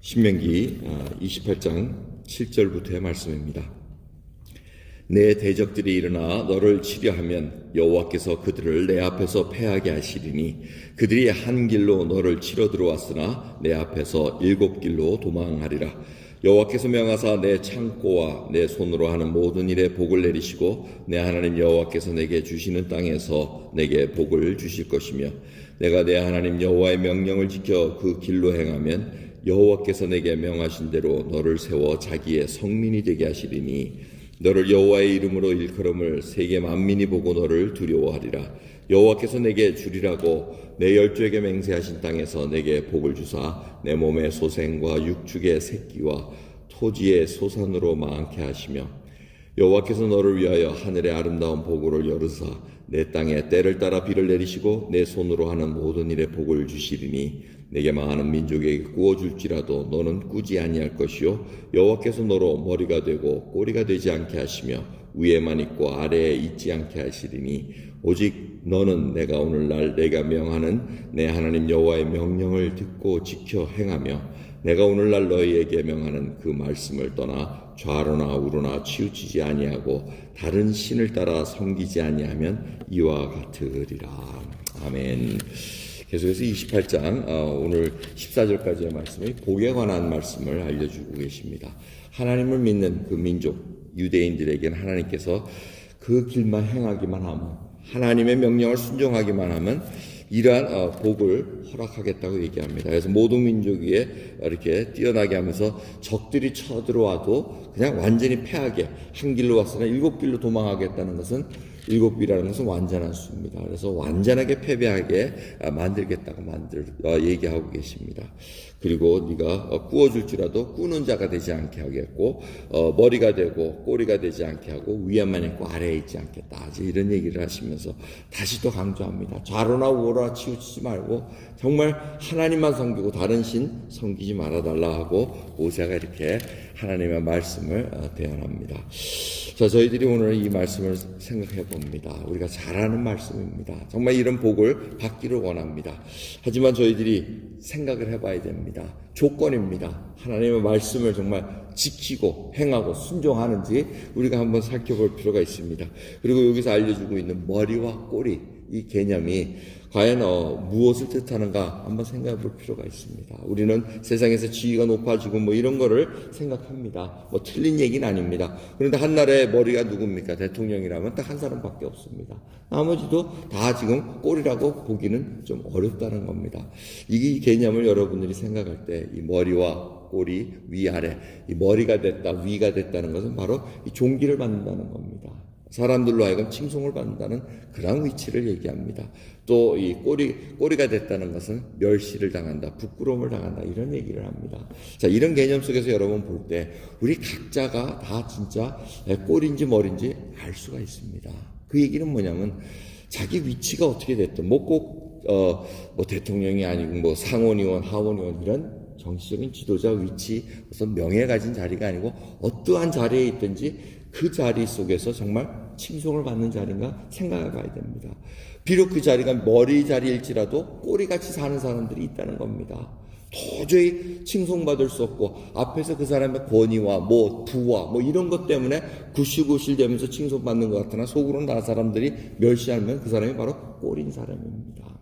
신명기 28장 7절부터의 말씀입니다. 내 대적들이 일어나 너를 치려하면 여호와께서 그들을 내 앞에서 패하게 하시리니 그들이 한 길로 너를 치러 들어왔으나 내 앞에서 7길로 도망하리라. 여호와께서 명하사 내 창고와 내 손으로 하는 모든 일에 복을 내리시고 내 하나님 여호와께서 내게 주시는 땅에서 내게 복을 주실 것이며 내가 내 하나님 여호와의 명령을 지켜 그 길로 행하면 여호와께서 내게 명하신 대로 너를 세워 자기의 성민이 되게 하시리니 너를 여호와의 이름으로 일컬음을 세계 만민이 보고 너를 두려워하리라. 여호와께서 내게 주리라고 내 열조에게 맹세하신 땅에서 내게 복을 주사 내 몸의 소생과 육축의 새끼와 토지의 소산으로 많게 하시며 여호와께서 너를 위하여 하늘의 아름다운 복으로 열으사 내 땅에 때를 따라 비를 내리시고 내 손으로 하는 모든 일에 복을 주시리니 내게 많은 민족에게 구워줄지라도 너는 꾸지 아니할 것이요 여호와께서 너로 머리가 되고 꼬리가 되지 않게 하시며 위에만 있고 아래에 있지 않게 하시리니 오직 너는 내가 오늘날 내가 명하는 내 하나님 여호와의 명령을 듣고 지켜 행하며 내가 오늘날 너희에게 명하는 그 말씀을 떠나 좌로나 우로나 치우치지 아니하고 다른 신을 따라 섬기지 아니하면 이와 같으리라. 아멘. 계속해서 28장 오늘 14절까지의 말씀이 복에 관한 말씀을 알려주고 계십니다. 하나님을 믿는 그 민족 유대인들에게는 하나님께서 그 길만 행하기만 하면 하나님의 명령을 순종하기만 하면 이러한 복을 허락하겠다고 얘기합니다. 그래서 모든 민족 위에 이렇게 뛰어나게 하면서 적들이 쳐들어와도 그냥 완전히 패하게 한 길로 왔으나 7길로 도망하겠다는 것은 7길이라는 것은 완전한 수입니다. 그래서 완전하게 패배하게 만들겠다고 얘기하고 계십니다. 그리고 네가 꾸어줄지라도 꾸는 자가 되지 않게 하겠고 머리가 되고 꼬리가 되지 않게 하고 위에만 있고 아래에 있지 않겠다. 이런 얘기를 하시면서 다시 또 강조합니다. 좌로나 우로나 치우치지 말고 정말 하나님만 섬기고 다른 신 섬기지 말아달라 하고 모세가 이렇게 하나님의 말씀을 대언합니다. 자, 저희들이 오늘 이 말씀을 생각해 봅니다. 우리가 잘 아는 말씀입니다. 정말 이런 복을 받기를 원합니다. 하지만 저희들이 생각을 해봐야 됩니다. 조건입니다. 하나님의 말씀을 정말 지키고 행하고 순종하는지 우리가 한번 살펴볼 필요가 있습니다. 그리고 여기서 알려주고 있는 머리와 꼬리 이 개념이 과연 무엇을 뜻하는가 한번 생각해 볼 필요가 있습니다. 우리는 세상에서 지위가 높아지고 이런 거를 생각합니다. 틀린 얘기는 아닙니다. 그런데 한 나라의 머리가 누굽니까? 대통령이라면 딱 한 사람밖에 없습니다. 나머지도 다 지금 꼴이라고 보기는 좀 어렵다는 겁니다. 이 개념을 여러분들이 생각할 때 이 머리와 꼬리, 위아래, 이 머리가 됐다, 위가 됐다는 것은 바로 이 존귀를 받는다는 겁니다. 사람들로 하여금 칭송을 받는다는 그런 위치를 얘기합니다. 또 이 꼬리가 됐다는 것은 멸시를 당한다, 부끄러움을 당한다 이런 얘기를 합니다. 자, 이런 개념 속에서 여러분 볼 때 우리 각자가 다 진짜 꼬리인지 머리인지 알 수가 있습니다. 그 얘기는 뭐냐면 자기 위치가 어떻게 됐든 꼭 대통령이 아니고 상원의원, 하원의원 이런 정치적인 지도자 위치, 무슨 명예 가진 자리가 아니고 어떠한 자리에 있든지 그 자리 속에서 정말 칭송을 받는 자리인가 생각해 봐야 됩니다. 비록 그 자리가 머리 자리일지라도 꼬리같이 사는 사람들이 있다는 겁니다. 도저히 칭송받을 수 없고 앞에서 그 사람의 권위와 부와 이런 것 때문에 구실구실되면서 칭송받는 것 같으나 속으로는 다른 사람들이 멸시하면 그 사람이 바로 꼴인 사람입니다.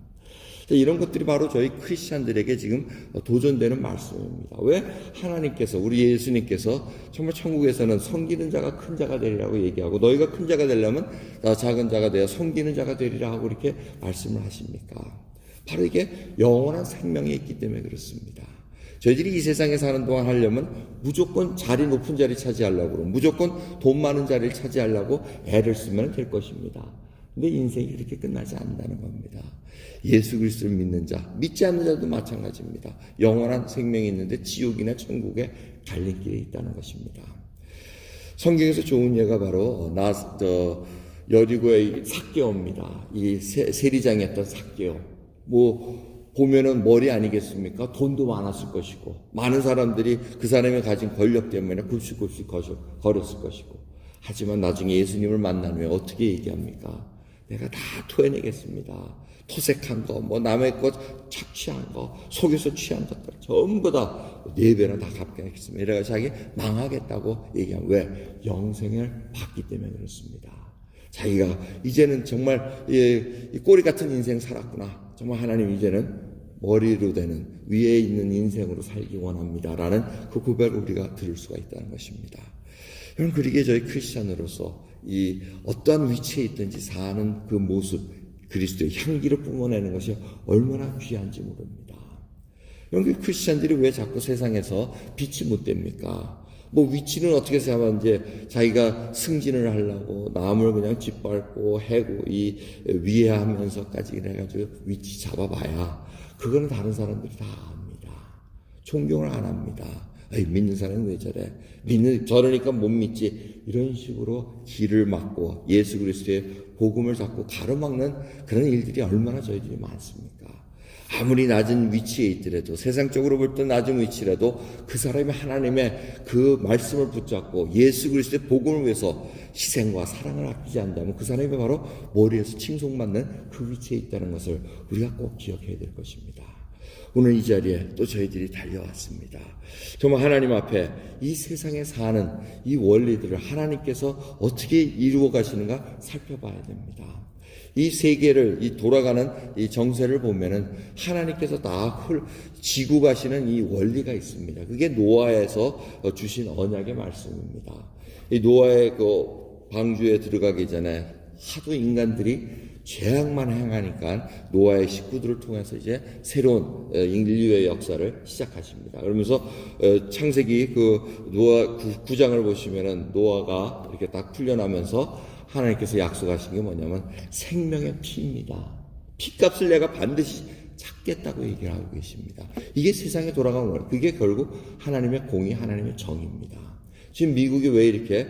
이런 것들이 바로 저희 크리스찬들에게 지금 도전되는 말씀입니다. 왜 하나님께서 우리 예수님께서 정말 천국에서는 섬기는 자가 큰 자가 되리라고 얘기하고 너희가 큰 자가 되려면 작은 자가 되어 섬기는 자가 되리라 하고 이렇게 말씀을 하십니까? 바로 이게 영원한 생명이 있기 때문에 그렇습니다. 저희들이 이 세상에 사는 동안 하려면 무조건 높은 자리 차지하려고 그러고 무조건 돈 많은 자리를 차지하려고 애를 쓰면 될 것입니다. 근데 인생이 그렇게 끝나지 않는다는 겁니다. 예수 그리스도를 믿는 자, 믿지 않는 자도 마찬가지입니다. 영원한 생명이 있는데 지옥이나 천국에 갈림길에 있다는 것입니다. 성경에서 좋은 예가 바로 여리고의 삭개오입니다. 이 세리장이었던 삭개오. 보면은 머리 아니겠습니까? 돈도 많았을 것이고 많은 사람들이 그 사람이 가진 권력 때문에 굽식굽식 걸었을 것이고 하지만 나중에 예수님을 만난 후에 어떻게 얘기합니까? 내가 다 토해내겠습니다. 토색한 거, 뭐 남의 것 착취한 거, 속여서 취한 것들 전부 다 4배나 다 갚겠습니다. 이래가 자기 망하겠다고 얘기하면 왜? 영생을 받기 때문에 그렇습니다. 자기가 이제는 정말 이 꼬리 같은 인생 살았구나. 정말 하나님 이제는 머리로 되는 위에 있는 인생으로 살기 원합니다라는 그 고백을 우리가 들을 수가 있다는 것입니다. 여러분, 그러기에 저희 크리스찬으로서 이 어떠한 위치에 있든지 사는 그 모습, 그리스도의 향기를 뿜어내는 것이 얼마나 귀한지 모릅니다. 여러분, 크리스찬들이 왜 자꾸 세상에서 빛이 못 됩니까? 뭐 위치는 어떻게 생각하면 이제 자기가 승진을 하려고 남을 그냥 짓밟고 해고 이 위해하면서까지 해가지고 위치 잡아봐야 그거는 다른 사람들이 다 압니다. 존경을 안 합니다. 에이, 믿는 사람은 왜 저래? 저러니까 못 믿지. 이런 식으로 길을 막고 예수 그리스도의 복음을 잡고 가로막는 그런 일들이 얼마나 저희들이 많습니까? 아무리 낮은 위치에 있더라도, 세상적으로 볼 때 낮은 위치라도 그 사람이 하나님의 그 말씀을 붙잡고 예수 그리스도의 복음을 위해서 희생과 사랑을 아끼지 않는다면 그 사람이 바로 머리에서 칭송받는 그 위치에 있다는 것을 우리가 꼭 기억해야 될 것입니다. 오늘 이 자리에 또 저희들이 달려왔습니다. 정말 하나님 앞에 이 세상에 사는 이 원리들을 하나님께서 어떻게 이루어 가시는가 살펴봐야 됩니다. 이 세계를, 이 돌아가는 이 정세를 보면은 하나님께서 다 지고 가시는 이 원리가 있습니다. 그게 노아에서 주신 언약의 말씀입니다. 이 노아의 그 방주에 들어가기 전에 하도 인간들이 죄악만 행하니까 노아의 식구들을 통해서 이제 새로운 인류의 역사를 시작하십니다. 그러면서 창세기 그 노아 9장을 보시면은 노아가 이렇게 딱 풀려나면서 하나님께서 약속하신 게 뭐냐면 생명의 피입니다. 피값을 내가 반드시 찾겠다고 얘기를 하고 계십니다. 이게 세상에 돌아가는 거예요. 그게 결국 하나님의 공의, 하나님의 정의입니다. 지금 미국이 왜 이렇게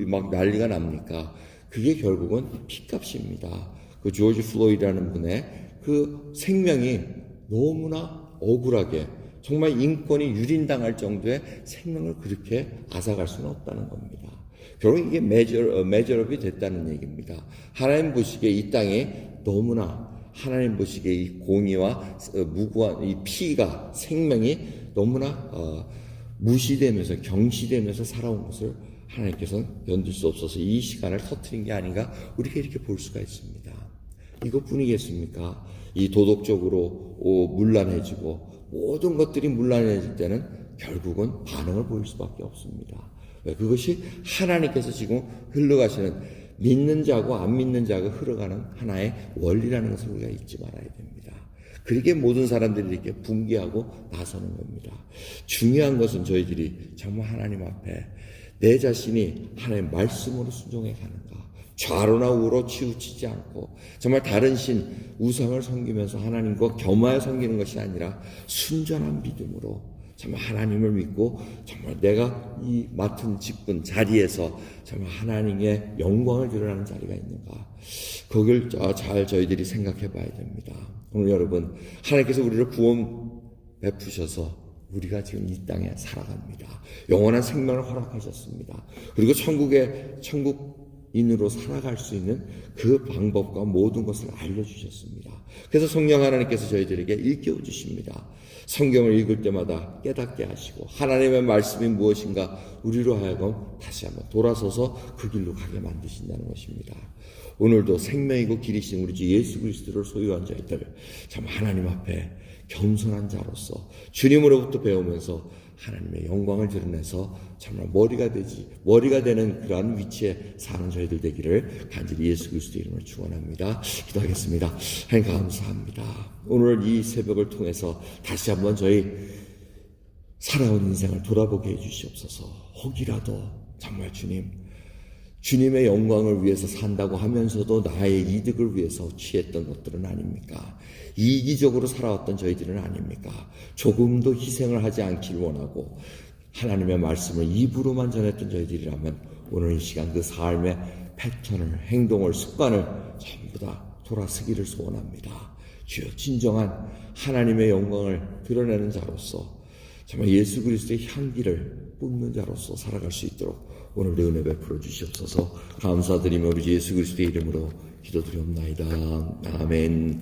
막 난리가 납니까? 그게 결국은 피값입니다. 그 조지 플로이드라는 분의 그 생명이 너무나 억울하게 정말 인권이 유린당할 정도의 생명을 그렇게 앗아갈 수는 없다는 겁니다. 결국 이게 메저업이 됐다는 얘기입니다. 하나님 보시기에 이 땅에 너무나 하나님 보시기에 이 공의와 무고한 이 피가 생명이 너무나 무시되면서 경시되면서 살아온 것을 하나님께서는 견딜 수 없어서 이 시간을 터뜨린 게 아닌가 우리가 이렇게 볼 수가 있습니다. 이것뿐이겠습니까? 이 도덕적으로 문란해지고 모든 것들이 문란해질 때는 결국은 반응을 보일 수밖에 없습니다. 그것이 하나님께서 지금 흘러가시는 믿는 자고 안 믿는 자가 흘러가는 하나의 원리라는 것을 우리가 잊지 말아야 됩니다. 그렇게 모든 사람들이 이렇게 붕괴하고 나서는 겁니다. 중요한 것은 저희들이 정말 하나님 앞에 내 자신이 하나님의 말씀으로 순종해 가는가, 좌로나 우로 치우치지 않고 정말 다른 신 우상을 섬기면서 하나님과 겸하여 섬기는 것이 아니라 순전한 믿음으로 정말 하나님을 믿고 정말 내가 이 맡은 직분 자리에서 정말 하나님의 영광을 드러나는 자리가 있는가, 그걸 잘 저희들이 생각해 봐야 됩니다. 오늘 여러분, 하나님께서 우리를 구원 베푸셔서 우리가 지금 이 땅에 살아갑니다. 영원한 생명을 허락하셨습니다. 그리고 천국인으로 살아갈 수 있는 그 방법과 모든 것을 알려주셨습니다. 그래서 성령 하나님께서 저희들에게 일깨워 주십니다. 성경을 읽을 때마다 깨닫게 하시고 하나님의 말씀이 무엇인가 우리로 하여금 다시 한번 돌아서서 그 길로 가게 만드신다는 것입니다. 오늘도 생명이고 길이신 우리 주 예수 그리스도를 소유한 자들, 참 하나님 앞에 겸손한 자로서 주님으로부터 배우면서 하나님의 영광을 드러내서 정말 머리가 되는 그러한 위치에 사는 저희들 되기를 간절히 예수 그리스도 이름으로 축원합니다. 기도하겠습니다. 하나님 감사합니다. 오늘 이 새벽을 통해서 다시 한번 저희 살아온 인생을 돌아보게 해주시옵소서. 혹이라도 정말 주님의 영광을 위해서 산다고 하면서도 나의 이득을 위해서 취했던 것들은 아닙니까? 이기적으로 살아왔던 저희들은 아닙니까? 조금도 희생을 하지 않길 원하고 하나님의 말씀을 입으로만 전했던 저희들이라면 오늘 이 시간 그 삶의 패턴을, 행동을, 습관을 전부 다 돌아서기를 소원합니다. 주여, 진정한 하나님의 영광을 드러내는 자로서 정말 예수 그리스도의 향기를 뿜는 자로서 살아갈 수 있도록 오늘 은혜 베풀어 주시옵소서. 감사드리며 우리 예수 그리스도의 이름으로 기도드리옵나이다. 아멘.